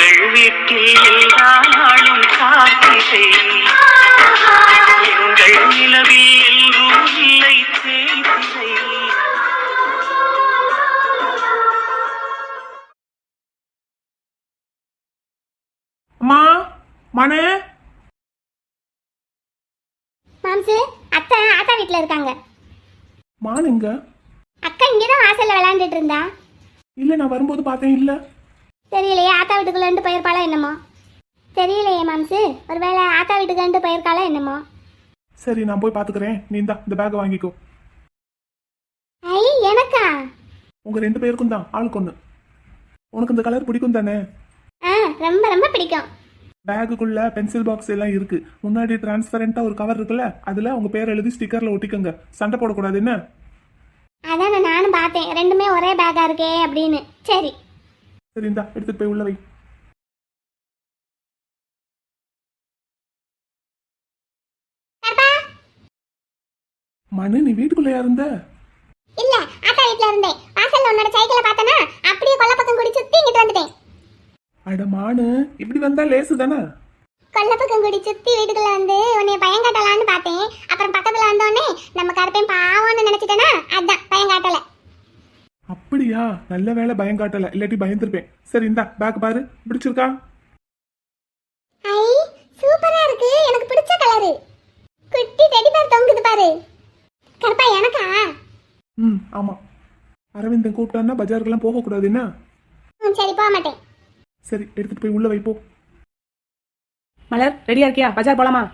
எங்கள் வீட்டில் எல்லா நாளும் காத்திரை, எங்கள் நிலவில் எல்லோரும் இல்லை தேய்திரை. அம்மா மனே. மாம்சு, அத்தை ஆத்தா வீட்டில் இருக்காங்க. மான் எங்க? அக்கா இங்கேதான் வாசல்ல விளையாண்டுட்டு இருந்தா. இல்ல, நான் வரும்போது பார்த்தேன். இல்ல தெரியலையே, ஆத்தா வீட்டுக்குள்ளேண்டு போயிருப்பாளோ என்னமோ. தெரியலையே மாம்சு, ஒருவேளை ஆத்தா வீட்டுக்குள்ளேண்டு போயிருக்காளோ என்னமோ. சரி, நான் போய் பாத்துக்கிறேன். நீ இந்த பேக் வாங்கிக்கோ. ஐ, எனக்கா? உங்க 2 பேருக்கும் தான், ஆளுக்கு ஒன்று. உனக்கு இந்த கலர் பிடிக்கும் தானே? ஆ, ரொம்ப ரொம்ப பிடிக்கும். பேக்குக்குள்ள பென்சில் பாக்ஸ் எல்லாம் இருக்கு. முன்னாடி டிரான்ஸ்பரண்டா ஒரு கவர் இருக்குல்ல, அதுல உங்க பேர் எழுதி ஸ்டிக்கர்ல ஒட்டிக்கோங்க. சண்டை போடக்கூடாது என்ன? அதான் நானும் பார்த்தேன், ரெண்டுமே ஒரே பேக்கா இருக்கே அப்படின்னு. சரி சரி, இந்தா எடுத்துட்டு போய் உள்ள வை. மனு, நீ வீட்டுக்குள்ளயா இருந்த? இல்ல, ஆத்தா வீட்ல இருந்தேன். வாசல்ல உன்னோட சைக்கிளை பார்த்தனா, அப்படியே கொல்ல பக்கம் குடி சுத்தி இங்கிட்டு வந்துட்டேன். அட மானு, இப்படி வந்தா லேசு தானே? கொல்ல பக்கம் குடி சுத்தி வீட்டுக்குள்ள வந்து உன்னைய பயம் காட்டலான்னு பார்த்தேன். அப்புறம் பக்கத்துல வந்தோடனே நம்ம கருப்பேன் பாவம்னு நினைச்சிட்டேனா, அதான் பயம் காட்டல. அப்படியா? நல்ல வேலை பயம் காட்டல, இல்லாட்டி பயந்துருப்பேன். சரி, இந்தா பேக் பாரு, பிடிச்சிருக்கா? ஐ, சூப்பரா இருக்கு, எனக்கு பிடிச்ச கலரு. குட்டி டெடி பேர் தொங்குது பாரு. கருப்பா எனக்கா? ஆமா. அரவிந்தன் கூப்பிட்டான்னா பஜாருக்கெல்லாம் போகக்கூடாது என்ன? சரி, போக மாட்டேன். சரி, எடுத்துட்டு போய் உள்ள வைப்போ. மலர், ரெடியா இருக்கியா? பஜார் போலாமா?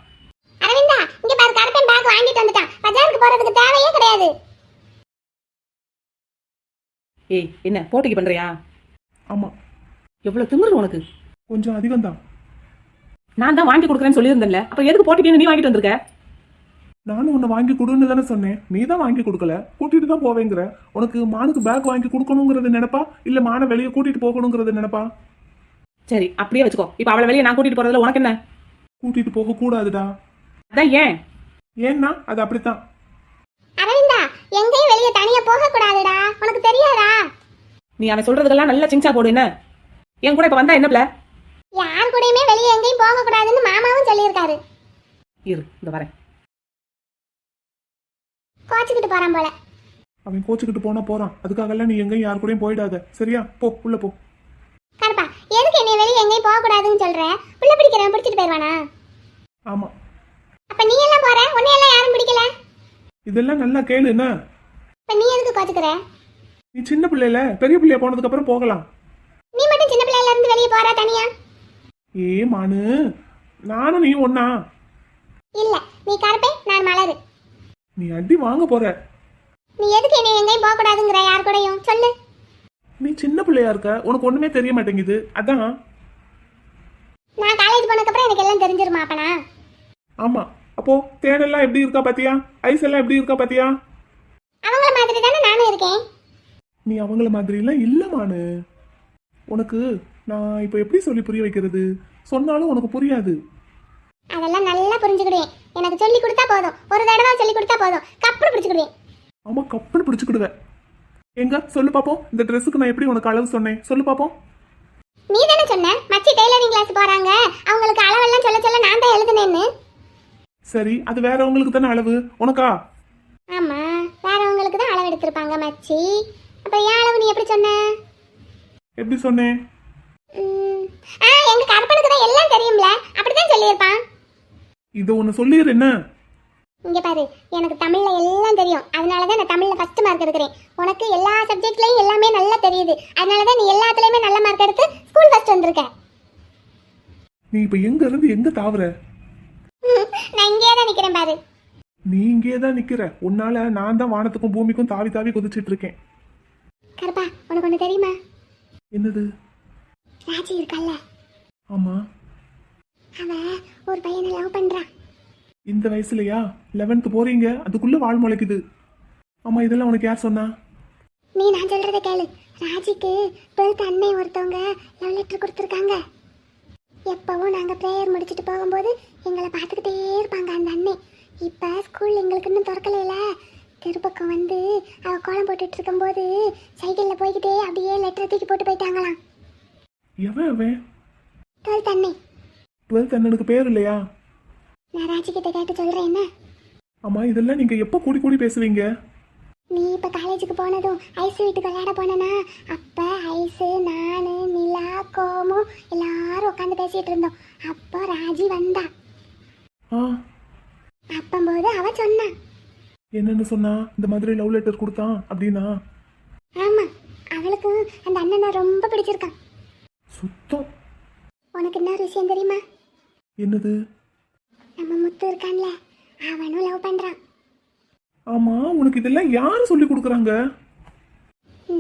அரவிந்தா, இங்க பாரு, கருப்பேன் பேக் வாங்கிட்டு வந்துட்டான். பஜாருக்கு போறதுக்கு தேவையே கிடையாது. ஏய், என்ன போட்டிக்கு பண்றியா? ஆமா. எவ்வளவு திமிரு உனக்கு? கொஞ்சம் அதிகம் தான். நான் தான் வாங்கி கொடுக்குறேன்னு சொல்லியிருந்தேன்ல, அப்ப எதுக்கு போட்டிக்கு நீ வாங்கிட்டு வந்திருக்க? நானும் உன்னை வாங்கி கொடுன்னு தானே சொன்னேன். நீ தான் வாங்கி கொடுக்கல, கூட்டிட்டு தான் போவேங்கிற. உனக்கு மானுக்கு பேக் வாங்கி கொடுக்கணுங்கிறது நினைப்பா, இல்ல மானை வெளியே கூட்டிட்டு போகணுங்கிறது நினைப்பா? சரி, அப்படியே வச்சுக்கோ. இப்ப அவளை வெளியே நான் கூட்டிட்டு போறதுல உனக்கு என்ன? கூட்டிட்டு போக கூடாதுடா. அதான் ஏன்? ஏன்னா அது அப்படித்தான். அரவிந்தா, எங்கேயும் வெளியே தனியா போக கூடாதுடா, உனக்கு தெரியாதா? நீ அவன் சொல்றதுக்கெல்லாம் நல்லா சிங்சா போடு. என்ன என் கூட இப்ப வந்தா என்ன பிள்ள? யார் கூடயுமே வெளியே எங்கேயும் போக கூடாதுன்னு மாமாவும் சொல்லியிருக்காரு. இரு, இந்த வரேன். கோச்சுக்கிட்டு போறான் போல. அவன் கோச்சுக்கிட்டு போனா போறான். அதுக்காகலாம் நீ எங்கேயும் யார் கூடயும் போயிடாத. சரியா? போ, உள்ள போ. கருப்பா, எதுக்கு என்னை வெளியே எங்கேயும் போக கூடாதுன்னு சொல்ற? உள்ள பிடிக்கிறவன் பிடிச்சிட்டு போயிருவானா? ஆமா. அப்ப நீ எல்லாம் போற, உன்னை எல்லாம் யாரும் பிடிக்கல. இதெல்லாம் நல்லா கேளு. என்ன இப்ப நீ எதுக்கு கோச்சுக்கிற? நீ சின்ன பிள்ளைல, பெரிய பிள்ளைய போனதுக்கு அப்புறம் போகலாம். நீ மட்டும் சின்ன பிள்ளையில இருந்து வெளியே போற தனியா? ஏ மானு, நானும் நீ ஒன்னா? இல்ல, நீ கருப்பே, நான் மலரு. நீ அடி வாங்க போற. நீ எதுக்கு என்னை எங்கேயும் போக கூடாதுங்கிற? யார் கூடயும் சொல்லு. நீ சின்ன பிள்ளையா இருக்க, உனக்கு ஒண்ணுமே தெரிய மாட்டேங்குது. அதான். நான் காலேஜ் போனதுக்கு அப்புறம் எனக்கு எல்லாம் தெரிஞ்சிருமா அப்பனா? ஆமா. அப்போ தேனெல்லாம் எப்படி இருக்கா பாத்தியா? ஐஸ் எல்லாம் எப்படி இருக்கா பாத்தியா? அவங்கள மாதிரி தானே நானும் இருக்கேன். நீ அவங்கள மாதிரி எல்லாம் இல்லமானு. உனக்கு நான் இப்ப எப்படி சொல்லி புரிய வைக்கிறது? சொன்னாலும் உனக்கு புரியாது. அதெல்லாம் நல்லா புரிஞ்சுக்கிடுவேன். எனக்கு சொல்லி கொடுத்தா போதும், ஒரு தடவை சொல்லி கொடுத்தா போதும், கப்புனு பிடிச்சுக்கிடுவேன். ஆமா, கப்புன்னு பிடிச்சுக்கிடுவேன். எங்க சொல்லு பாப்போம், இந்த ட்ரெஸ்ஸுக்கு நான் எப்படி உனக்கு அளவு சொன்னேன்? சொல்லு பாப்போம். நீ தானே சொன்ன மச்சி டெய்லரிங் கிளாஸ் போறாங்க, அவங்களுக்கு அளவெல்லாம் சொல்ல சொல்ல நான் தான் எழுதுனேன்னு. சரி, அது வேறவங்களுக்கு தானே அளவு, உனக்கா? ஆமா, வேறவங்களுக்கு தான் அளவு எடுத்திருப்பாங்க மச்சி. அப்ப ஏன் அளவு நீ எப்படி சொன்ன? எப்படி சொன்னேன்? எங்க கற்பனுக்கு தான் எல்லாம் தெரியும்ல, அப்படிதான் சொல்லியிருப்பான். இதை ஒன்னு சொல்லிடு. என்ன? இங்க பாரு, எனக்கு தமிழ்ல எல்லாம் தெரியும். அதனாலதான் நான் தமிழ்ல ஃபர்ஸ்ட் மார்க் எடுக்கிறேன். உனக்கு எல்லா சப்ஜெக்ட்லயும் எல்லாமே நல்லா தெரியுது. அதனாலதான் நீ எல்லாத்துலயுமே நல்ல மார்க் எடுத்து ஸ்கூல் ஃபர்ஸ்ட் வந்திருக்க. நீ இப்ப எங்க இருந்து எங்க தாவற? நான் இங்கே தான் நிக்கிறேன் பாரு. நீ இங்கே தான் நிக்கிற. உன்னால நான் தான் வானத்துக்கும் பூமிக்கும் தாவி தாவி குதிச்சிட்டு இருக்கேன். கருப்பா, உனக்கு ஒண்ணு தெரியுமா? என்னது? ராஜி இருக்கல்ல, ஆமா. அவ ஒரு பையனை லவ் பண்றான். இந்த வயசுலயா? 11th போறீங்க, அதுக்குள்ள வாழ் முளைக்குது. ஆமா, இதெல்லாம் உனக்கு யார் சொன்னா? நீ நான் சொல்றத கேளு. ராஜிக்கு 12th அண்ணே ஒருத்தவங்க லவ் லெட்டர் கொடுத்துருக்காங்க. எப்பவும் நாங்க ப்ரேயர் முடிச்சுட்டு போகும்போது எங்களை பார்த்துக்கிட்டே இருப்பாங்க அந்த அண்ணே. இப்ப ஸ்கூல் எங்களுக்கு இன்னும் திறக்கலையில, தெருப்பக்கம் வந்து அவ கோலம் போட்டுட்டு இருக்கும்போது சைக்கிள்ல போய்கிட்டே அப்படியே லெட்டர் தூக்கி போட்டு போயிட்டாங்களாம். எவன் அவன்? டுவெல்த் அன்னை. 12th அண்ணனுக்கு பேர் இல்லையா? நான் ராஜி கிட்ட கேட்டு சொல்றேன் என்ன. ஆமா, இதெல்லாம் நீங்க எப்போ கூடி கூடி பேசுவீங்க? நீ இப்போ காலேஜுக்கு போனதும் ஐஸ் வீட்டுக்கு விளையாட போனனா, அப்போ ஐஸு நான் நிலா கோமு எல்லாரும் உட்காந்து பேசிட்டு இருந்தோம். அப்போ ராஜி வந்தா. ஆ, அப்பம்போது அவ சொன்னா. என்னன்னு சொன்னா? இந்த மாதிரி லவ் லெட்டர் கொடுத்தான் அப்படின்னா? ஆமா, அவளுக்கும் அந்த அண்ணனை ரொம்ப பிடிச்சிருக்கான். சுத்தம். உனக்கு என்ன ஒரு விஷயம் தெரியுமா? என்னது? நம்ம முத்து இருக்கான்ல, அவனும் லவ் பண்றான். ஆமா, உனக்கு இதெல்லாம் யாரு சொல்லி கொடுக்குறாங்க?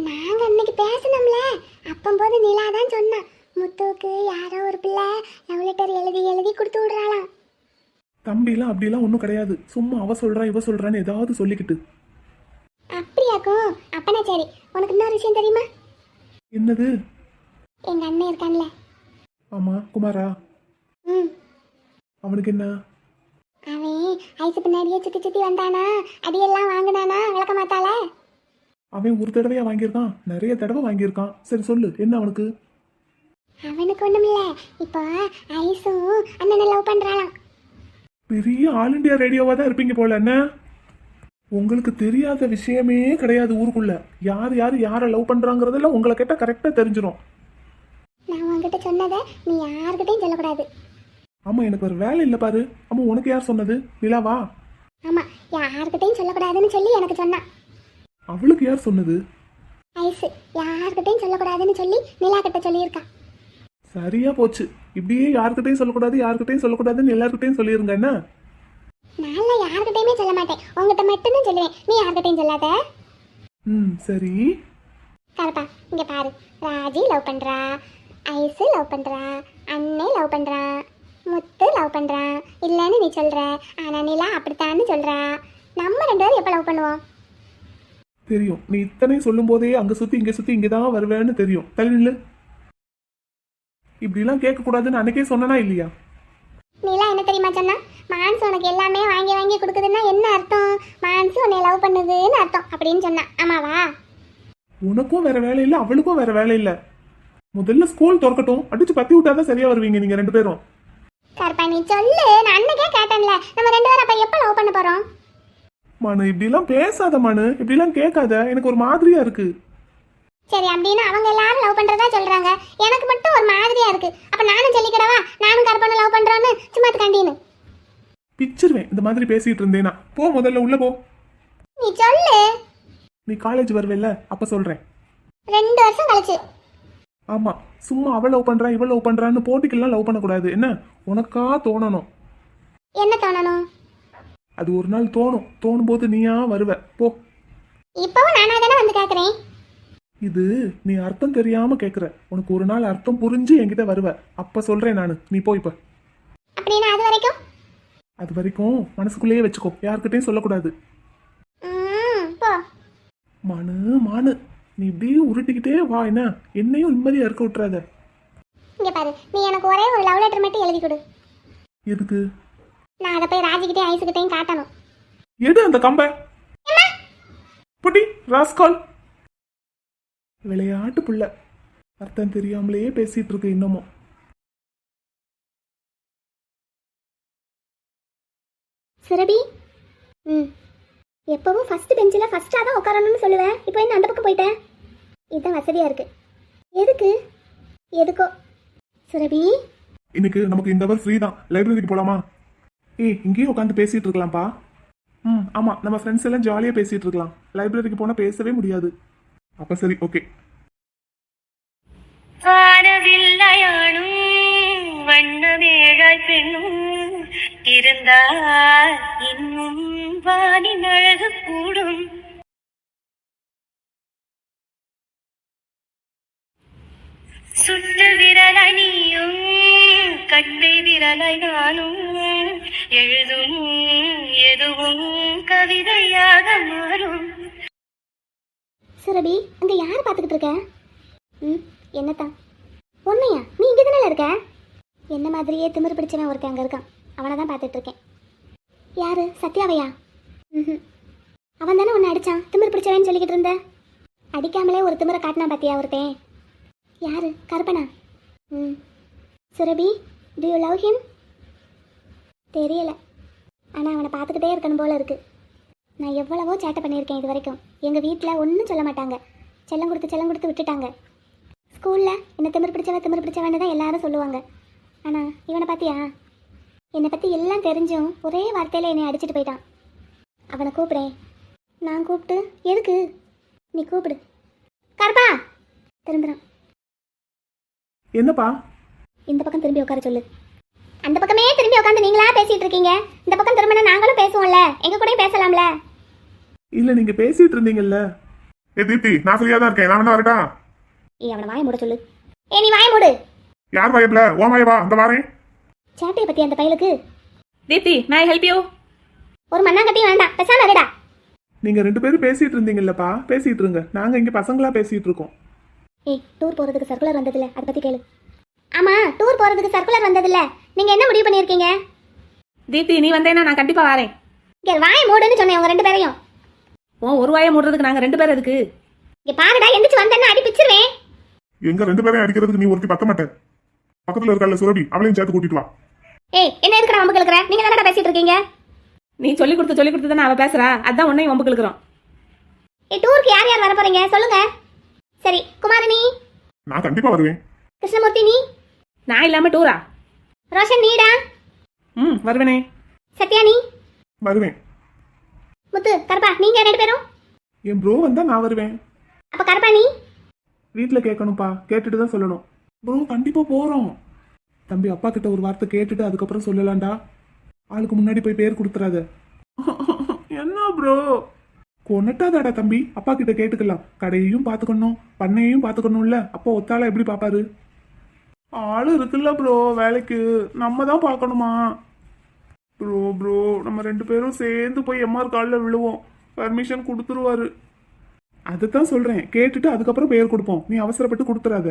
நாங்க அன்னைக்கு பேசணும்ல, அப்பம்போது நிலா தான் சொன்னா. முத்துவுக்கு யாரோ ஒரு பிள்ளை லவ் லெட்டர் எழுதி எழுதி கொடுத்து விடுறாளாம். தம்பிலாம் அப்படிலாம் ஒன்றும் கிடையாது. சும்மா அவ சொல்றா இவ சொல்றான்னு ஏதாவது சொல்லிக்கிட்டு. அப்படியாக்கும்? அப்பனா சரி. உனக்கு இன்னொரு விஷயம் தெரியுமா? என்னது? எங்க அண்ணன் இருக்கான்ல. ஆமா, குமாரா. ம், அவனுக்கு என்ன? அவன் ஐஸ் பின்னாடியே சுத்தி சுத்தி வந்தானா, அடியெல்லாம் வாங்கினானா விளக்க மாட்டாள. அவன் ஒரு தடவையா வாங்கியிருக்கான்? நிறைய தடவை வாங்கியிருக்கான். சரி சொல்லு, என்ன அவனுக்கு? அவனுக்கு ஒண்ணுமில்ல, இப்போ ஐஸும் அண்ணனை லவ் பண்றாளாம். பெரிய ஆல் இண்டியா ரேடியோவா தான் இருப்பீங்க போல. என்ன உங்களுக்கு தெரியாத விஷயமே கிடையாது ஊருக்குள்ள. யார் யார் யாரை லவ் பண்றாங்கிறதெல்லாம் உங்களை கேட்டால் கரெக்டாக தெரிஞ்சிடும். நான் உன்கிட்ட சொன்னதை நீ யாருக்கிட்டையும் சொல்லக்கூடாது. ஆமா, எனக்கு ஒரு வேலை இல்லை பாரு. ஆமா, உனக்கு யார் சொன்னது? நிலாவா? ஆமா, யாருக்கிட்டையும் சொல்லக்கூடாதுன்னு சொல்லி எனக்கு சொன்னான். அவளுக்கு யார் சொன்னது? ஐஸு யாருக்கிட்டையும் சொல்லக்கூடாதுன்னு சொல்லி நிலா கிட்ட சொல்லியிருக்கான். சரியா போச்சு. இப்படியே யாருக்கிட்டையும் சொல்லக்கூடாது யாருக்கிட்டையும் சொல்லக்கூடாதுன்னு எல்லாருக்கிட்டையும் சொல்லிருங்க. என்ன? நான் யாருக்கிட்டையுமே சொல்ல மாட்டேன், உங்ககிட்ட மட்டும்தான் சொல்லுவேன். நீ யாருக்கிட்டையும் சொல்லாத. ம், சரி. கருப்பா, இங்க பாரு. ராஜி லவ் பண்றா, ஐஸு லவ் பண்றா, அண்ணே லவ் பண்றான், முத்து லவ் பண்றான் இல்லைன்னு நீ சொல்ற. ஆனா நிலா அப்படித்தான்னு சொல்றா. நம்ம 2 பேரும் எப்போ லவ் பண்ணுவோம்? தெரியும். நீ இத்தனையும் சொல்லும் போதே அங்க சுத்தி இங்க தான் வருவேன்னு தெரியும். தள்ளி நில்லு. இப்படிலாம் கேட்கக்கூடாதுன்னு அன்னைக்கே சொன்னனா இல்லையா? நிலா என்ன தெரியுமா சொன்னா? மான்ஸ் உனக்கு எல்லாமே வாங்கி வாங்கி கொடுக்குதுன்னா என்ன அர்த்தம்? மான்ஸ் உன்னை லவ் பண்ணுதுன்னு அர்த்தம் அப்படின்னு சொன்னா. ஆமாவா? உனக்கும் வேற வேலை இல்லை, அவளுக்கும் வேற வேலை இல்லை. முதல்ல ஸ்கூல் திறக்கட்டும், அடிச்சு பத்தி விட்டாதான் சரியா வருவீங்க நீங்க 2 பேரும். கருப்பா நீ சொல்லு, நான் அன்னைக்கே கேட்டேன்ல. நம்ம 2 பேரும் அப்ப எப்போ லவ் பண்ண போறோம்? மனு, இப்படிலாம் பேசாத மனு. இப்படிலாம் கேட்காத. எனக்கு ஒரு மாதிரியா இருக்கு. சரி, அப்படின்னு அவங்க எல்லாரும் லவ் பண்றதா சொல்றாங்க. எனக்கு மட்டும் ஒரு மாதிரியா இருக்கு. அப்ப நானும் சொல்லிக்கிடவா, நானும் கருப்பனை லவ் பண்றோன்னு சும்மா கண்டின்னு பிச்சிருவேன் இந்த மாதிரி பேசிட்டு இருந்தேனா. போ, முதல்ல உள்ள போ. நீ சொல்லு. நீ காலேஜ் வருவேல்ல, அப்ப சொல்றேன். 2 வருஷம் கழிச்சு. ஆமா, சும்மா அவள் லவ் பண்றா இவள் லவ் பண்றான்னு போட்டிக்கெல்லாம் லவ் பண்ணக்கூடாது. என்ன? உனக்கா தோணணும். என்ன தோணணும்? அது ஒரு நாள் தோணும். தோணும் போது நீயா வருவ. போ. இப்பவும் நானா தானே வந்து கேக்குறேன். இது நீ அர்த்தம் தெரியாம கேக்குற. உனக்கு ஒரு நாள் அர்த்தம் புரிஞ்சு என்கிட்ட வருவ. அப்ப சொல்றேன் நானு. நீ போ இப்ப. அப்படின்னா அது வரைக்கும்? அது வரைக்கும் மனசுக்குள்ளேயே வச்சுக்கோ, யாருக்கிட்டையும் சொல்லக்கூடாது. போ. மானு நீ இப்படியே உருட்டிக்கிட்டே வா. என்ன? என்னையும் நிம்மதியா இருக்க விட்டுறாத. இங்க பாரு, நீ எனக்கு ஒரே ஒரு லவ் லெட்டர் மட்டும் எழுதி கொடு. எதுக்கு? நான் அதை போய் ராஜிக்கிட்டையும் ஐஸுக்கிட்டையும் காட்டணும். எது அந்த கம்ப? புடி ராஸ்கால். விளையாட்டு புள்ள. அர்த்தம் தெரியாமலேயே பேசிட்டு இருக்கு இன்னமும். சுரபி, எப்பவும் ஃபர்ஸ்ட் பெஞ்சில் ஃபர்ஸ்டாக தான் உட்காரணும்னு சொல்லுவேன். இப்போ என்ன அந்த பக்கம் போயிட்டேன்? இதுதான் வசதியாக இருக்கு. எதுக்கு? எதுக்கோ. சுரபி, இன்னைக்கு நமக்கு இந்த அவர் ஃப்ரீ தான். லைப்ரரிக்கு போலாமா? இங்கேயே உட்காந்து பேசிட்டு இருக்கலாம்ப்பா. ஆமா, நம்ம ஃப்ரெண்ட்ஸ் எல்லாம் ஜாலியா பேசிட்டு இருக்கலாம். லைப்ரரிக்கு போனா பேசவே முடியாது. அப்ப சரி, ஓகே. வானவில்லையானும் வண்ணமேழாய் பெண்ணும் இருந்தால் இன்னும் வானின் அழகு கூடும். சுட்டு விரலாய் நீயும் கட்டை விரலாய் நானும் எழுதும் எதுவும் கவிதையாக மாறும். சுரபி, அங்க யாரை பார்த்துக்கிட்டு இருக்க? என்னத்தான்? உன்னையா? நீ இங்கே தானே இருக்க? என்ன மாதிரியே திமிரு பிடிச்சவன் ஒருத்தன் அங்கே இருக்கான். அவனை தான் பார்த்துட்டு இருக்கேன். யாரு? சத்யாவையா? அவன் தானே உன்னை அடிச்சான். திமிரு பிடிச்சவன்னு சொல்லிக்கிட்டு இருந்த. அடிக்காமலே ஒரு திமிரை காட்டினா பார்த்தியா ஒருத்தன்? யாரு? கருப்பனா? Surabhi, do you love him? தெரியல, ஆனால் அவனை பார்த்துக்கிட்டே இருக்கணும் போல இருக்கு. நான் எவ்வளவோ சேட்டை பண்ணியிருக்கேன் இது வரைக்கும். எங்கள் வீட்டில் ஒன்றும் சொல்ல மாட்டாங்க, செல்லம் கொடுத்து விட்டுட்டாங்க. ஸ்கூலில் என்னை திமிரு பிடிச்சவன்னு தான் எல்லாரும் சொல்லுவாங்க. ஆனால் இவனை பார்த்தியா? என்னை பற்றி எல்லாம் தெரிஞ்சும் ஒரே வார்த்தையில் என்னை அடிச்சிட்டு போயிட்டான். அவனை கூப்பிடேன். நான் கூப்பிட்டு எதுக்கு? நீ கூப்பிடு. கருப்பா திரும்புறான். என்னப்பா? இந்த பக்கம் திரும்பி உட்கார சொல்லு. அந்த பக்கமே திரும்பி உட்காந்து நீங்களா பேசிட்டு இருக்கீங்க. இந்த பக்கம் திரும்பினா நாங்களும் பேசுவோம்ல, எங்க கூடயும் பேசலாம்ல. இல்ல, நீங்க பேசிட்டு இருந்தீங்கல்ல. தீப்தி, நான் ஃப்ரீயா தான் இருக்கேன். நான் வேணா வரட்டா? அவனை வாய மூட சொல்லு. நீ வாய மூடு. யார் வாயப்ல? ஓ வாயவா, அந்த வாரேன். சேட்டையை பத்தி அந்த பையலுக்கு. தீப்தி, நான் ஹெல்ப் யூ. ஒரு மண்ணாங்கட்டியும் வேண்டாம், பேசாம இருடா. நீங்க 2 பேரும் பேசிட்டு இருந்தீங்கல்லப்பா, பேசிட்டு இருங்க. நாங்க இங்க பசங்களா பேசிட்டு இருக்கோம். டூர் போறதுக்கு சர்க்குலர் வந்ததில்ல, அதை பத்தி கேளு. ஆமா, டூர் போறதுக்கு சர்க்குலர் வந்ததில்ல, நீங்க என்ன முடிவு பண்ணிருக்கீங்க? தீப்தி, நீ வந்தேன்னா நான் கண்டிப்பா வரேன். இங்க வாய மூடுன்னு சொன்னேன் உங்க 2 பேரையும். ஒரு வாயை மூடுறதுக்கு நாங்க 2 பேர் எதுக்கு? இங்க பாருடா, எந்திரிச்சு வந்தேன்னா அடி பிச்சிருவேன். எங்க 2 பேரையும் அடிக்கிறதுக்கு நீ ஒருத்தி பத்த மாட்டேன். பக்கத்துல இருக்கல சுரபி, அவளையும் சேர்த்து கூட்டிட்டு வா. என்ன இருக்கடா வம்பு கிழக்குற? நீங்க தானடா பேசிட்டு இருக்கீங்க. நீ சொல்லி கொடுத்து தானே அவ பேசுறா, அதான் உன்னையும் வம்புக்கு இழுக்கிறோம். டூருக்கு யார் யார் வர போறீங்க சொல்லுங்க. சரி, குமாரினி. நான் கண்டிப்பா வருவேன். கிருஷ்ணமூர்த்தி நீ? நான் இல்லாம டூரா? ரோஷன் நீடா? வருவேனே. சத்யா நீ? வருவேன். முத்து, கருப்பா நீங்க 2 பேரும்? என் ப்ரோ வந்தா நான் வருவேன். அப்ப கருப்பா நீ? வீட்டுல கேட்கணும்ப்பா, கேட்டுட்டு தான் சொல்லணும். ப்ரோ கண்டிப்பா போறோம். தம்பி, அப்பா கிட்ட ஒரு வார்த்தை கேட்டுட்டு அதுக்கப்புறம் சொல்லலாம்டா. ஆளுக்கு முன்னாடி போய் பேர் கொடுத்துறாத. என்ன ப்ரோ? கொன்னட்டாதாடா தம்பி, அப்பா கிட்ட கேட்டுக்கலாம். கடையையும் பாத்துக்கணும், பண்ணையையும் பாத்துக்கணும்ல. அப்பா ஒத்தால எப்படி பாப்பாரு? ஆளு இருக்குல்ல ப்ரோ வேலைக்கு, நம்ம தான் பார்க்கணுமா? ப்ரோ நம்ம 2 பேரும் சேர்ந்து போய் எம்ஆர் காலில் விழுவோம், பர்மிஷன் கொடுத்துருவாரு. அதுதான் சொல்றேன், கேட்டுட்டு அதுக்கப்புறம் பேர் கொடுப்போம். நீ அவசரப்பட்டு கொடுத்துறாத.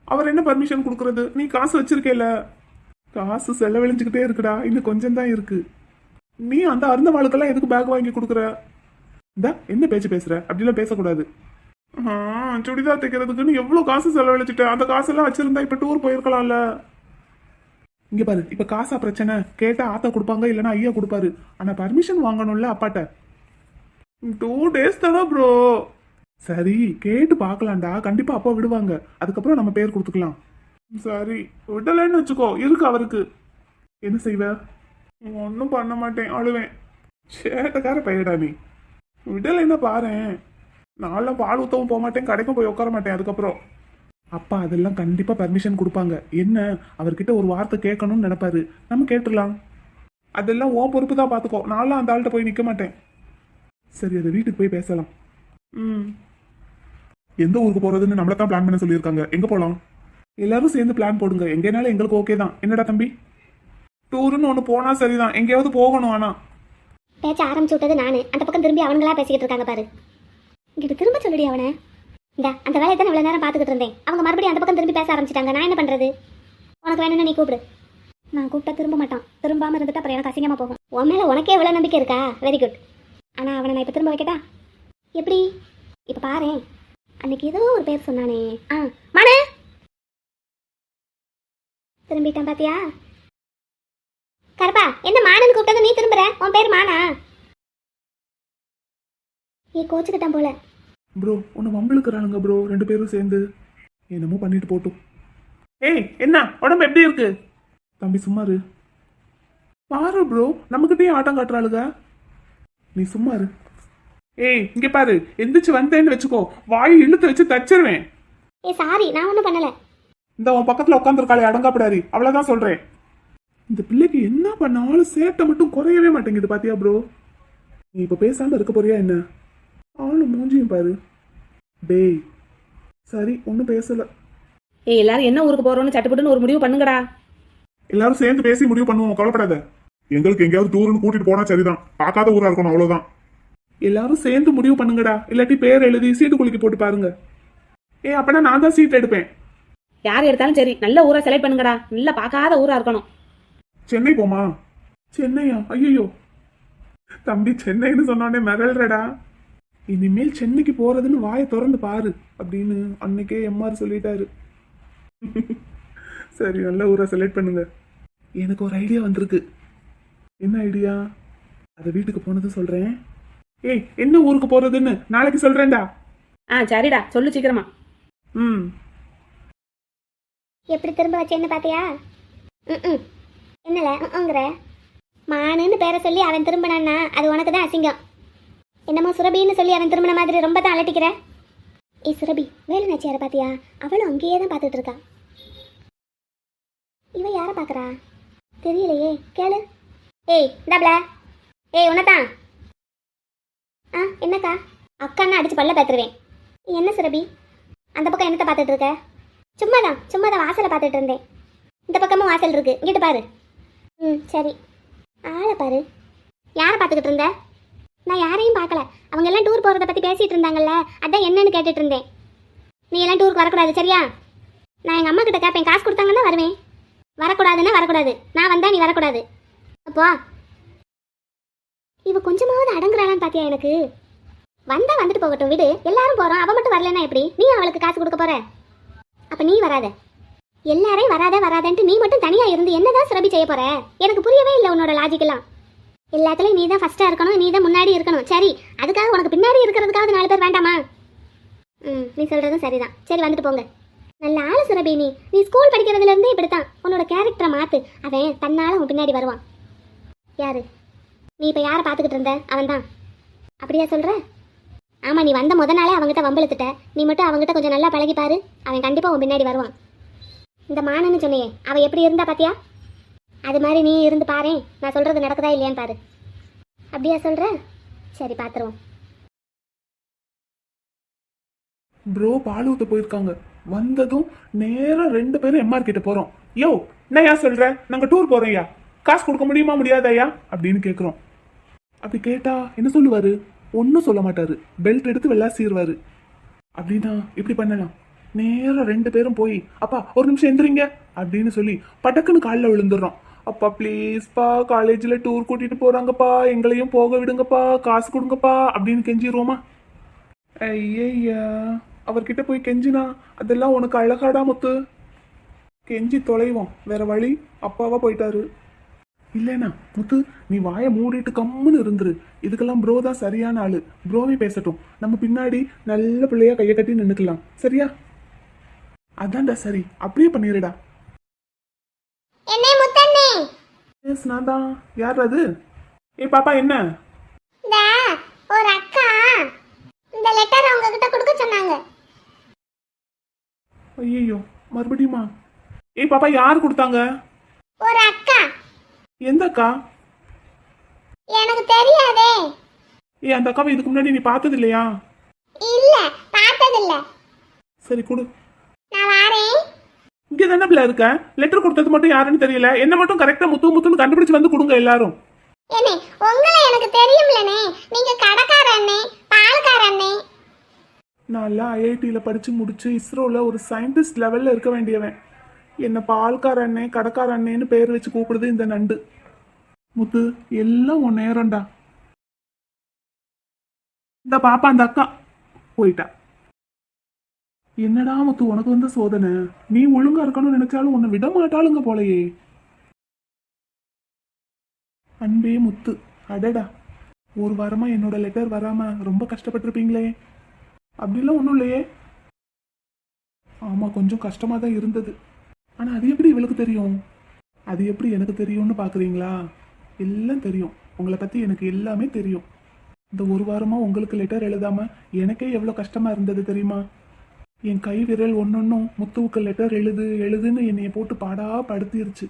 அவர் என்ன பர்மிஷன் கொடுக்கறது? நீ காசு வச்சிருக்கேல. காசு செலவழிஞ்சுக்கிட்டே இருக்குடா, இன்னும் கொஞ்சம் தான் இருக்கு. நீ அந்த அருந்த வாழ்க்கெல்லாம் எதுக்கு பேக் வாங்கி கொடுக்குற? இந்த என்ன பேச்சு பேசுற? அப்படிலாம் பேசக்கூடாது. சுடிதார் தைக்கிறதுக்குன்னு எவ்வளவு காசு செலவழிச்சுட்ட. அந்த காசெல்லாம் வச்சிருந்தா இப்ப டூர் போயிருக்கலாம்ல. இங்க பாரு, இப்ப காசா பிரச்சனை? கேட்டா ஆத்தா கொடுப்பாங்க, இல்லைன்னா ஐயா கொடுப்பாரு. ஆனா பர்மிஷன் வாங்கணும்ல அப்பாட்ட. 2 days தானே ப்ரோ. சரி, கேட்டு பார்க்கலாம்டா. கண்டிப்பா அப்பா விடுவாங்க, அதுக்கப்புறம் நம்ம பேர் கொடுத்துக்கலாம். சரி, விடலைன்னு வச்சுக்கோ, இருக்கு அவருக்கு. என்ன செய்வ? ஒன்றும் பண்ண மாட்டேன், அழுவேன். சேட்டக்கார பையடா நீ. விடலைன்னா பாரேன், நான்லாம் பால் ஊற்றவும் போக மாட்டேன், கடைக்கும் போய் உட்கார மாட்டேன். அதுக்கப்புறம் அப்பா அதெல்லாம் கண்டிப்பா பர்மிஷன் கொடுப்பாங்க. என்ன, அவர்கிட்ட ஒரு வார்த்தை கேட்கணும்னு நினைப்பாரு, நம்ம கேட்டுடலாம். அதெல்லாம் ஓ பொறுப்பு தான், பார்த்துக்கோ. நான்லாம் அந்த ஆள்கிட்ட போய் நிற்க மாட்டேன். சரி, அதை வீட்டுக்கு போய் பேசலாம். எந்த ஊருக்கு போறதுன்னு நம்மள தான் பிளான் பண்ண சொல்லியிருக்காங்க. எங்க போலாம்? எல்லாரும் சேர்ந்து பிளான் போடுங்க. எங்கேனாலும் எங்களுக்கு ஓகே தான். என்னடா தம்பி? டூருன்னு ஒன்று போனா சரிதான், எங்கேயாவது போகணும். ஆனா பேச்ச ஆரம்பிச்சு விட்டது நானு. அந்த பக்கம் திரும்பி அவங்களா பேசிக்கிட்டு இருக்காங்க பாரு. இங்கிட்ட திரும்ப சொல்லுடி அவனை. இந்த அந்த வேலையை தான் இவ்வளவு நேரம் பார்த்துக்கிட்டு இருந்தேன். அவங்க மறுபடியும் அந்த பக்கம் திரும்பி பேச ஆரம்பிச்சிட்டாங்க. நான் என்ன பண்றது? உனக்கு வேணும்னா நீ கூப்பிடு. நான் கூப்பிட்டா திரும்ப மாட்டான். திரும்பாம இருந்துட்டு அப்புறம் எனக்கு அசிங்கமா போகும். உன் மேல உனக்கே எவ்வளவு நம்பிக்கை இருக்கா? Very good. ஆனா அவனை நான் இப்ப திரும்ப வைக்கட்டா? எப்படி? இப்ப பாரு, அன்னைக்கு ஏதோ ஒரு பேர் சொன்னானே. மானே திரும்பிட்டான் பாத்தியா? கருப்பா, என்ன மானன்னு கூப்பிட்டது நீ திரும்புற? உன் பேர் மானா? கோச்சுக்கிட்டான் போல. ப்ரோ, உன்னை வம்பிழுக்கிறானுங்க ப்ரோ 2 பேரும் சேர்ந்து. என்னமோ பண்ணிட்டு போட்டும். ஏய், என்ன உடம்பு எப்படி இருக்கு? தம்பி சும்மாரு. பாரு ப்ரோ, நம்மகிட்டயே ஆட்டம் காட்டுறாளுங்க. நீ சும்மாரு. ஏய், இங்க பாரு, எந்திரிச்சு வந்தேன்னு வச்சுக்கோ, வாய் இழுத்து வச்சு தச்சிருவேன். சாரி, நான் ஒன்றும் பண்ணல. இந்த உன் பக்கத்துல உட்காந்துருக்காளே அடங்காப்படாரி, அவ்வளவுதான் சொல்றேன். இந்த பிள்ளைக்கு என்ன பண்ணாலும் சேட்டை மட்டும் குறையவே மாட்டேங்குது, பாத்தியா ப்ரோ? நீ இப்ப பேசாம இருக்க போறியா என்ன? ஆளு மூஞ்சியும் பாரு. டேய், சரி, ஒன்னும் பேசல. எல்லாரும் என்ன ஊருக்கு போறோம்னு சட்டுப்பட்டுன்னு ஒரு முடிவு பண்ணுங்கடா. எல்லாரும் சேர்ந்து பேசி முடிவு பண்ணுவோம், கவலைப்படாத. எங்களுக்கு எங்கேயாவது டூர்னு கூட்டிட்டு போனா சரிதான், பார்க்காத ஊரா இருக்கணும், அவ்வளவுதான். எல்லாரும் சேர்ந்து முடிவு பண்ணுங்கடா, இல்லாட்டி பேர் எழுதி சீட்டு குலுக்கி போட்டு பாருங்க. அப்பனா நான் தான் சீட் எடுப்பேன். யார் எடுத்தாலும் சரி, நல்ல ஊரா செலக்ட் பண்ணுங்கடா. நல்லா பார்க்காத ஊரா இருக்கணும். சென்னை போமா? சென்னையா? ஐயோ தம்பி, சென்னைன்னு சொன்னோடனே மிரள்றடா. இனிமேல் சென்னைக்கு போறதுன்னு வாயை திறந்து பாரு அப்படின்னு அன்னைக்கே எம்ஆர் சொல்லிட்டாரு. சரி, நல்ல ஊரை செலக்ட் பண்ணுங்க. எனக்கு ஒரு ஐடியா வந்திருக்கு. என்ன ஐடியா? அதை வீட்டுக்கு போனது சொல்றேன். ஏய், என்ன ஊருக்கு போறதுன்னு நாளைக்கு சொல்றேன்டா. ஆ சரிடா, சொல்லு சீக்கிரமா. ம். எப்படி திரும்ப வச்சேன்னு பார்த்தியா? ம் என்னல மானுன்னு பேரை சொல்லி அவன் திரும்பினான்னா அது உனக்கு தான் அசிங்கம். என்னமோ சுரபின்னு சொல்லி அவன் திரும்பின மாதிரி ரொம்ப தான் அலட்டிக்கிற. ஏய் சுரபி, வேலு நாச்சியாரை பார்த்தியா? அவளும் அங்கேயே தான் பார்த்துட்டு இருக்கா. இவ யாரை பார்க்குறா தெரியலையே, கேளு. ஏய் டபுள, ஏய் உனதான். ஆ என்னக்கா? அக்கான்னா அடிச்சு பல்ல பார்த்துருவேன். என்ன சுரபி அந்த பக்கம் என்னத்தை பார்த்துட்டு இருக்க? சும்மாதான் வாசலை பார்த்துட்டு இருந்தேன். இந்த பக்கமும் வாசல் இருக்கு, இங்கிட்டு பாரு. ம் சரி. ஆளை பாரு. யாரை பார்த்துக்கிட்டு இருந்த? நான் யாரையும் பார்க்கல. அவங்க எல்லாம் டூர் போகிறத பற்றி பேசிகிட்டு இருந்தாங்கல்ல, அதான் என்னன்னு கேட்டுட்டு இருந்தேன். நீ எல்லாம் டூருக்கு வரக்கூடாது சரியா? நான் எங்கள் அம்மா கிட்ட கேட்பேன், காசு கொடுத்தாங்கன்னா வருவேன். வரக்கூடாதுன்னா வரக்கூடாது, நான் வந்தா நீ வரக்கூடாது. அப்போ இவ கொஞ்சமாவது அடங்குறாளான்னு பார்த்தியா? எனக்கு வந்தா வந்துட்டு போகட்டும், விடு. எல்லாரும் போகிறோம், அவள் மட்டும் வரலன்னா எப்படி? நீ அவளுக்கு காசு கொடுக்க போற? அப்போ நீ வராத. எல்லாரையும் வராதன்ட்டு நீ மட்டும் தனியாக இருந்து என்னதான் சுரபி செய்ய போற? எனக்கு புரியவே இல்லை உன்னோட லாஜிக்கெல்லாம். எல்லாத்துலேயும் நீ தான் ஃபஸ்ட்டாக இருக்கணும், நீ தான் முன்னாடி இருக்கணும். சரி, அதுக்காக உனக்கு பின்னாடி இருக்கிறதுக்காவது 4 பேர் வேண்டாமா? நீ சொல்கிறதும் சரிதான். சரி வந்துட்டு போங்க. நல்ல ஆளு சுரபி. நீ ஸ்கூல் படிக்கிறதுலேருந்தே இப்படித்தான். உன்னோட கேரக்டரை மாற்று, அவன் தன்னால் உன் பின்னாடி வருவான். யாரு? நீ இப்போ யாரை பார்த்துக்கிட்டு இருந்த? அவன் தான். அப்படியா சொல்கிற? ஆமாம், நீ வந்த நாளே அவங்ககிட்ட வம்பிழுத்துட்ட. நீ மட்டும் அவங்ககிட்ட கொஞ்சம் நல்லா பழகிப்பாரு, அவன் கண்டிப்பாக உன் பின்னாடி வருவான். இந்த மானன்னு சொன்னியே, அவள் எப்படி இருந்தா பார்த்தியா? அது மாதிரி நீ இருந்து பாரு, நான் சொல்கிறது நடக்குதா இல்லையான்னு பாரு. அப்படியா சொல்கிற? சரி பார்த்துருவோம். ப்ரோ பால் ஊத்த போயிருக்காங்க. வந்ததும் நேரம் 2 பேரும் எம்ஆர் கிட்ட போறோம். யோ என்ன யா சொல்ற? நாங்க டூர் போறோம்யா, காசு கொடுக்க முடியுமா முடியாதாயா அப்படின்னு கேட்குறோம். அப்படி கேட்டா என்ன சொல்லுவாரு? ஒன்றும் சொல்ல மாட்டாரு, பெல்ட் எடுத்து வெள்ளா சீருவாரு. அப்படின்னா இப்படி பண்ணலாம். நேரம் 2 பேரும் போய் அப்பா ஒரு நிமிஷம் எந்திரிங்க அப்படின்னு சொல்லி பட்டக்குன்னு காலில் விழுந்துடுறோம். அப்பா ப்ளீஸ்ப்பா, காலேஜில் டூர் கூட்டிட்டு போறாங்கப்பா, எங்களையும் போக விடுங்கப்பா, காசு கொடுங்கப்பா அப்படின்னு கெஞ்சிருவோமா? ஐயா, அவர்கிட்ட போய் கெஞ்சினா அதெல்லாம் உனக்கு அழகாடா முத்து? கெஞ்சி தொலைவோம், வேற வழி. அப்பாவா போயிட்டாரு. இல்லைனா முத்து, நீ வாயை மூடிட்டு கம்முன்னு இருந்துரு. இதுக்கெல்லாம் ப்ரோ தான் சரியான ஆளு. ப்ரோவே பேசட்டும், நம்ம பின்னாடி நல்ல பிள்ளையா கையை கட்டி நின்னுக்கலாம். சரியா? அதான்டா சரி, அப்படியே பண்ணிடுடா. எஸ் நான் தான். யார் அது? ஏ பாப்பா என்ன? ஒரு அக்கா இந்த லெட்டர் அவங்க கிட்ட கொடுக்க சொன்னாங்க. ஐயோ மறுபடியுமா? ஏ பாப்பா யார் கொடுத்தாங்க? ஒரு அக்கா. எந்த அக்கா? எனக்கு தெரியாதே. ஏ அந்த அக்காவை இதுக்கு முன்னாடி நீ பார்த்தது இல்லையா? இல்ல, பார்த்ததில்ல. சரி கொடு. நான் வரேன். இங்கே தானே பிள்ளை இருக்க. லெட்டர் கொடுத்தது மட்டும் யாருன்னு தெரியல. என்ன மட்டும் கரெக்டா முத்துன்னு கண்டுபிடிச்சு வந்து கொடுங்க எல்லாரும். ஏனே உங்களை எனக்கு தெரியும்லனே, நீங்க கடைக்கார அண்ணே, பால்கார அண்ணே. நான்லாம் ஐஐடியில் படிச்சு முடிச்சு இஸ்ரோல ஒரு சயின்டிஸ்ட் லெவல்ல இருக்க வேண்டியவன். என்ன பால்கார அண்ணே கடைக்கார அண்ணேன்னு பேர் வச்சு கூப்பிடுது இந்த நண்டு. முத்து எல்லாம் உன் நேரம்டா. இந்த பாப்பா அந்த அக்கா போயிட்டா. என்னடா முத்து உனக்கு வந்து சோதனை? நீ ஒழுங்கா இருக்கணும்னு நினைச்சாலும் உன்னை விட மாட்டாளுங்க போலயே. அன்பே முத்து, அடடா, ஒரு வாரமா என்னோட லெட்டர் வராம ரொம்ப கஷ்டப்பட்டிருப்பீங்களே. அப்படிலாம் ஒன்றும் இல்லையே. ஆமா கொஞ்சம் கஷ்டமா தான் இருந்தது. ஆனா அது எப்படி இவளுக்கு தெரியும்? அது எப்படி எனக்கு தெரியும்னு பாக்குறீங்களா? எல்லாம் தெரியும். உங்களை பத்தி எனக்கு எல்லாமே தெரியும். இந்த ஒரு வாரமா உங்களுக்கு லெட்டர் எழுதாம எனக்கே எவ்வளவு கஷ்டமா இருந்தது தெரியுமா? என் கை விரல் ஒன்னொன்னும் முத்துவுக்கு லெட்டர் எழுதுன்னு என்னைய போட்டு பாடா படுத்திருச்சு.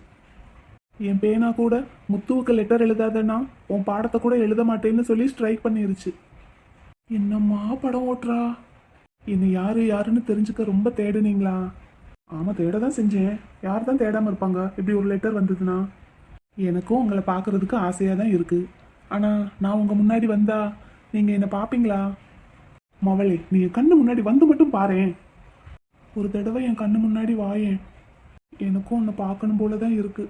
என் பேனா கூட முத்துவுக்கு லெட்டர் எழுதாதன்னா உன் பாடத்தை கூட எழுத மாட்டேன்னு சொல்லி ஸ்ட்ரைக் பண்ணிருச்சு. என்னம்மா படம் ஓட்டுறா? என்னை யாருன்னு தெரிஞ்சுக்க ரொம்ப தேடுனீங்களா? ஆமா தேட தான் செஞ்சேன். யார் தான் தேடாம இருப்பாங்க இப்படி ஒரு லெட்டர் வந்ததுன்னா? எனக்கும் உங்களை பார்க்கறதுக்கு ஆசையா தான் இருக்கு. ஆனா நான் உங்க முன்னாடி வந்தா நீங்க என்ன பாப்பீங்களா? மவளே, நீ என் கண்ணு முன்னாடி வந்து மட்டும் பாரேன். ஒரு தடவை என் கண்ணு முன்னாடி வாயேன். எனக்கும் உன்னை பார்க்கணும் போல தான் இருக்கு.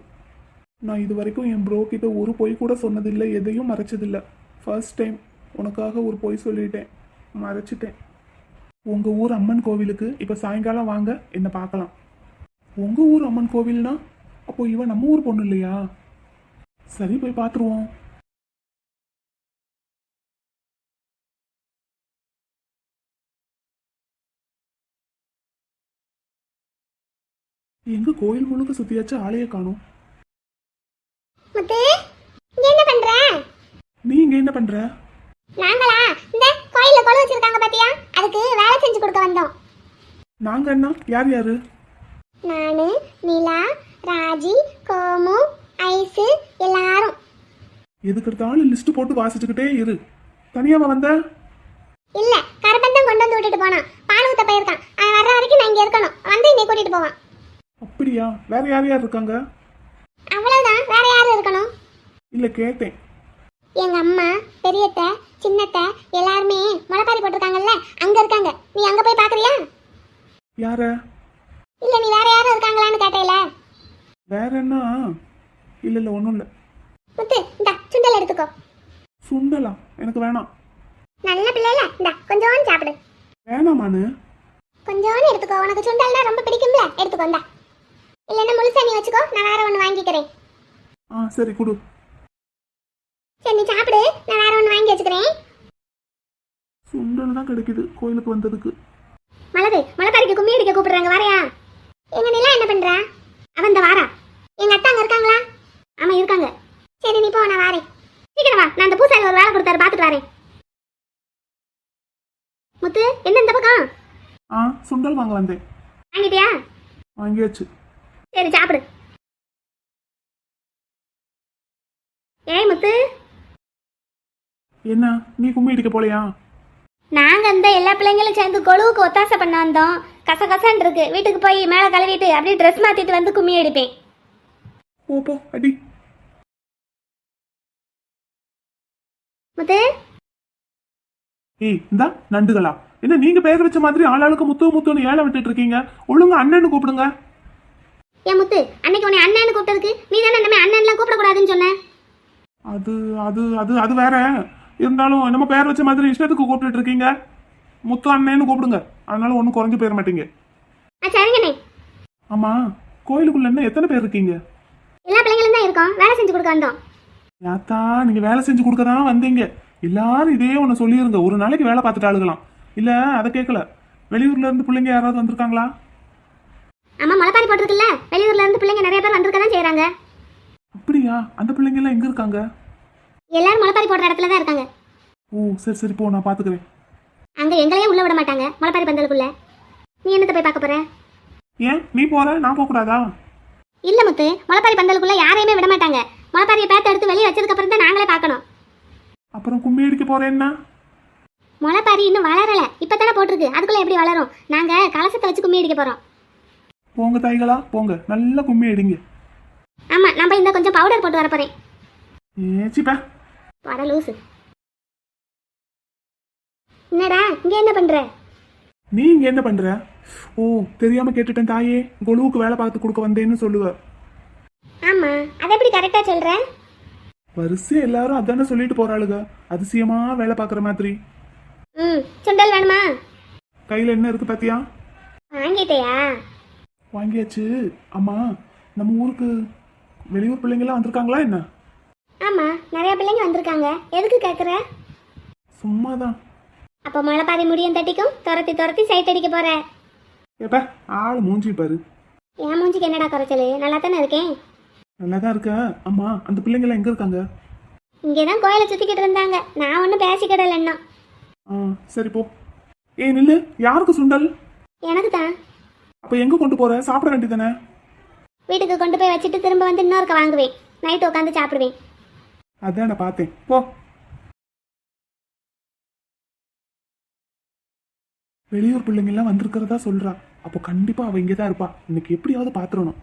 நான் இது வரைக்கும் என் ப்ரோ கிட்ட ஒரு பொய் கூட சொன்னதில்லை, எதையும் மறைச்சதில்லை. ஃபர்ஸ்ட் டைம் உனக்காக ஒரு பொய் சொல்லிட்டேன், மறைச்சிட்டேன். உங்கள் ஊர் அம்மன் கோவிலுக்கு இப்போ சாயங்காலம் வாங்க, என்னை பார்க்கலாம். உங்க ஊர் அம்மன் கோவில்னா அப்போ இவன் நம்ம ஊர் பொண்ணு இல்லையா? சரி போய் பார்த்துருவோம். எங்க கோயில் முழுக்க சுத்தியாச்சு, ஆளையே காணோம். முத்து இங்க என்ன பண்ற? நீ இங்க என்ன பண்ற? நாங்களா இந்த கோயில்ல கொலு வச்சிருக்காங்க பாத்தியா, அதுக்கு வேலை செஞ்சு கொடுக்க வந்தோம். நாங்க அண்ணா யார் யாரு? நானு, நிலா, ராஜி, கோமு, ஐசு எல்லாரும். எதுக்கு எடுத்தாலும் லிஸ்ட் போட்டு வாசிச்சுக்கிட்டே இரு. தனியாவா வந்த? இல்ல, கரபந்தம் கொண்டு வந்து விட்டுட்டு போனான். பால் ஊத்த போயிருக்கான். அவன் வர்ற வரைக்கும் நான் இங்க இருக்கணும். வந்து என்னை கூட்டிட்டு போவான். அப்படியா? வேற யார் யார் இருக்காங்க? அவ்வளவுதான், வேற யாரும் இருக்கணும்? இல்ல கேட்டேன். எங்க அம்மா, பெரியத்த, சின்னத்த எல்லாருமே முளைப்பாரி போட்டிருக்காங்கல்ல, அங்க இருக்காங்க. நீ அங்க போய் பாக்குறியா? யார? இல்ல, நீ வேற யாரும் இருக்காங்களான்னு கேட்டேல. வேற என்ன? இல்ல இல்ல ஒண்ணும் இல்ல. முத்து இந்த சுண்டல் எடுத்துக்கோ. சுண்டலா? எனக்கு வேணாம். நல்ல பிள்ளைல, இந்த கொஞ்சோன்னு சாப்பிடு. வேணாமானு? கொஞ்சோன்னு எடுத்துக்கோ. உனக்கு சுண்டல்னா ரொம்ப பிடிக்கும்ல, எடுத்துக்கோ. இந்த இல்லைன்னா முழுசா நீ வச்சுக்கோ, நான் வேற ஒன்று வாங்கிக்கிறேன். சரி குடு. சரி நீ சாப்பிடு, நான் வேற ஒன்று வாங்கி வச்சுக்கிறேன். சுண்டல் தான் கிடைக்குது கோயிலுக்கு வந்ததுக்கு. மலைப்பாரிக்கு கும்மி அடிக்க கூப்பிடுறாங்க, வாரையா? எங்க நிலா என்ன பண்றா? அவன் இந்த வாரா. எங்க அத்தா அங்க இருக்காங்களா? ஆமா இருக்காங்க. சரி நீ போ, நான் வாரேன். சீக்கிரம் வா, நான் அந்த பூசாரி ஒரு வேலை கொடுத்தாரு, பார்த்துட்டு வரேன். முத்து என்ன இந்த பக்கம்? சுண்டல் வாங்க வந்தேன். வாங்கிட்டியா? வாங்கியாச்சு. சரி சாப்பிடு. ஏய் முத்து, என்ன நீ கும்மி அடிக்க போலையா? நாங்க இந்த எல்லா பிள்ளைங்களும் சேர்ந்து கொழுவுக்கு ஒத்தாசை பண்ண வந்தோம். கசகசன்னு இருக்கு. வீட்டுக்கு போய் மேலே கழுவிட்டு அப்படியே ட்ரெஸ் மாத்திட்டு வந்து கும்மி அடிப்பேன். போ அடி. முத்து இந்தா நண்டுகளா? என்ன நீங்க பேர் வச்ச மாதிரி ஆளாளுக்கு முத்து முத்துன்னு ஏழை விட்டுட்டு இருக்கீங்க? ஒழுங்கா அண்ணன்னு கூப்பிடுங்க. ஏன் முத்து, அன்னைக்கு உன்னை அண்ணன்னு கூப்பிட்டதுக்கு நீ தானே இந்த மாதிரி அண்ணன்லாம் கூப்பிடக்கூடாதுன்னு சொன்ன. அது அது அது அது வேற. இருந்தாலும் நம்ம பேர் வச்ச மாதிரி இஷ்டத்துக்கு கூப்பிட்டு இருக்கீங்க. முத்து அண்ணன்னு கூப்பிடுங்க, அதனால ஒன்றும் குறைஞ்சு போயிட மாட்டீங்க. சரிங்கண்ணே. ஆமா, கோயிலுக்குள்ள என்ன எத்தனை பேர் இருக்கீங்க? எல்லா பிள்ளைங்களும் தான் இருக்கோம், வேலை செஞ்சு கொடுக்க வந்தோம். யாத்தா, நீங்க வேலை செஞ்சு கொடுக்க தான் வந்தீங்க. எல்லாரும் இதே ஒன்று சொல்லிருங்க, ஒரு நாளைக்கு வேலை பார்த்துட்டு ஆளுகலாம். இல்ல அதை கேட்கல, வெளியூர்ல இருந்து பிள்ளைங்க யாராவது வந்திருக்காங்களா? ஆமா, முளைப்பாரி போட்டிருக்குல்ல, வெளியூர்ல இருந்து பிள்ளைங்க நிறைய பேர் வந்திருக்க தான் செய்யறாங்க. அப்படியா? அந்த பிள்ளைங்க எல்லாம் எங்க இருக்காங்க? எல்லாரும் முளைப்பாரி போடுற இடத்துல தான் இருக்காங்க. சரி சரி போ, நான் பாத்துக்கிறேன். அங்க எங்களையே உள்ள விட மாட்டாங்க முளைப்பாரி பந்தலுக்குள்ள. நீ என்னத்தை போய் பார்க்க போற? ஏன் நீ போற, நான் போக கூடாதா? இல்ல முத்து, முளைப்பாரி பந்தலுக்குள்ள யாரையுமே விட மாட்டாங்க. முளைப்பாரியை பேத்த எடுத்து வெளியே வச்சதுக்கு அப்புறம் தான் நாங்களே பார்க்கணும். அப்புறம் கும்மி அடிக்க போறேன்னா? முளைப்பாரி இன்னும் வளரல, இப்பதானே போட்டிருக்கு, அதுக்குள்ள எப்படி வளரும்? நாங்க கலசத்தை வச்சு கும்மி அடிக்க போறோம். போங்க தாய்களா போங்க, நல்ல கும்மி அடிங்க. ஆமா, நான் போய் இந்த கொஞ்சம் பவுடர் போட்டு வர போறேன். ஏச்சிப்பா வர லூசு. என்னடா இங்க என்ன பண்ற? நீ இங்க என்ன பண்ற? தெரியாம கேட்டுட்டேன் தாயே. கொலுவுக்கு வேலை பார்த்து கொடுக்க வந்தேன்னு சொல்லுவ. ஆமா, அதை எப்படி கரெக்டா சொல்ற? வரிசையா எல்லாரும் அதானே சொல்லிட்டு போறாளுங்க, அதிசயமா வேலை பார்க்குற மாதிரி. சுண்டல் வேணுமா? கையில என்ன இருக்கு பாத்தியா? வாங்கிட்டியா? வாங்கியாச்சு. அம்மா, நம்ம ஊருக்கு வெளியூர் பிள்ளைங்கெல்லாம் வந்திருக்காங்களா என்ன? ஆமா, நிறைய பிள்ளைங்க வந்திருக்காங்க. எதுக்கு கேக்குற? சும்மாதான். அப்போ முளைப்பாரி முடியும் தட்டிக்கும் துரத்தி துரத்தி சைட் அடிக்க போற? ஏப்பா, ஆள் மூஞ்சி பாரு. என் மூஞ்சிக்கு என்னடா குறைச்சலு? நல்லா தானே இருக்கேன். நல்லாதான் இருக்க. அம்மா, அந்த பிள்ளைங்கெல்லாம் எங்க இருக்காங்க? இங்கேதான் கோயிலை சுத்திக்கிட்டு இருந்தாங்க. நான் ஒன்றும் பேசிக்கிடல இன்னும். சரி போ. நில்லு, யாருக்கு சுண்டல்? எனக்கு தான். அப்ப எங்க கொண்டு போற? சாப்பிட வேண்டியதானே? வீட்டுக்கு கொண்டு போய் வச்சுட்டு திரும்ப வந்து இன்னொருக்க வாங்குவேன். நைட்டு உட்காந்து சாப்பிடுவேன். அதான் நான் பார்த்தேன், போ. வெளியூர் பிள்ளைங்க எல்லாம் வந்திருக்கிறதா சொல்றா. அப்போ கண்டிப்பா அவ இங்கதான் இருப்பா. இன்னைக்கு எப்படியாவது பாத்துறணும்.